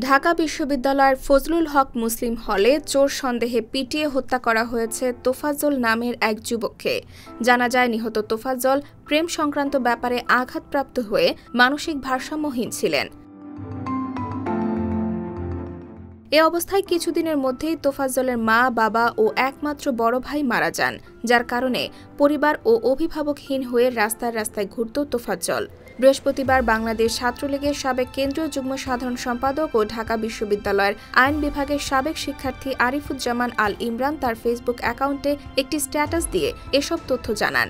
ঢাকা বিশ্ববিদ্যালয়ের ফজলুল হক মুসলিম হলে চোর সন্দেহে পিটিয়ে হত্যা করা হয়েছে তোফাজ্জল নামের এক যুবককে। জানা যায়, নিহত তোফাজ্জল প্রেম সংক্রান্ত ব্যাপারে আঘাতপ্রাপ্ত হয়ে মানসিক ভারসাম্যহীন ছিলেন। এ অবস্থায় কিছুদিনের মধ্যেই তোফাজ্জলের মা, বাবা ও একমাত্র বড় ভাই মারা যান, যার কারণে পরিবার ও অভিভাবকহীন হয়ে রাস্তায় রাস্তায় ঘুরত তোফাজ্জল। বৃহস্পতিবার বাংলাদেশ ছাত্রলীগের সাবেক কেন্দ্রীয় যুগ্ম সাধারণ সম্পাদক ও ঢাকা বিশ্ববিদ্যালয়ের আইন বিভাগের সাবেক শিক্ষার্থী আরিফুজ্জামান আল ইমরান তার ফেসবুক অ্যাকাউন্টে একটি স্ট্যাটাস দিয়ে এসব তথ্য জানান।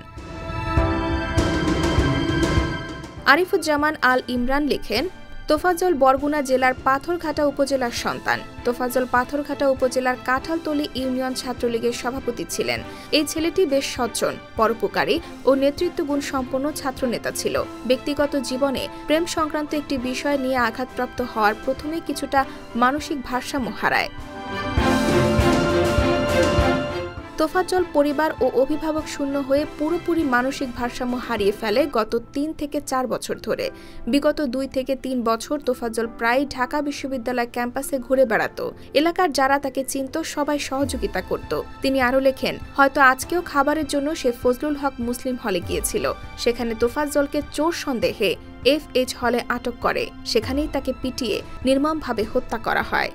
আরিফুজ্জামান আল ইমরান লেখেন, তোফাজ্জল বরগুনা জেলার পাথরঘাটা উপজেলার সন্তান। তোফাজ্জল পাথরঘাটা উপজেলার কাঁঠালতলী ইউনিয়ন ছাত্রলীগের সভাপতি ছিলেন। এই ছেলেটি বেশ সজ্জন, পরোপকারী ও নেতৃত্বগুণ সম্পন্ন ছাত্রনেতা ছিল। ব্যক্তিগত জীবনে প্রেম সংক্রান্ত একটি বিষয় নিয়ে আঘাতপ্রাপ্ত হওয়ার প্রথমে কিছুটা মানসিক ভারসাম্য হারায়। তোফাজ্জল পরিবার ও অভিভাবক শূন্য হয়ে পুরোপুরি মানসিক ভারসাম্য হারিয়ে ফেলে গত ৩ থেকে ৪ বছর ধরে। বিগত ২ থেকে ৩ বছর তোফাজ্জল প্রায় ঢাকা বিশ্ববিদ্যালয় ক্যাম্পাসে ঘুরে বেড়াত। এলাকার যারা তাকে চিনত সবাই সহযোগিতা করত। তিনি আরও লেখেন, হয়তো আজকেও খাবারের জন্য সে ফজলুল হক মুসলিম হলে গিয়েছিল। সেখানে তোফাজ্জলকে চোর সন্দেহে FH হলে আটক করে। সেখানেই তাকে পিটিয়ে নির্মমভাবে হত্যা করা হয়।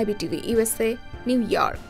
IBTV USA, New York।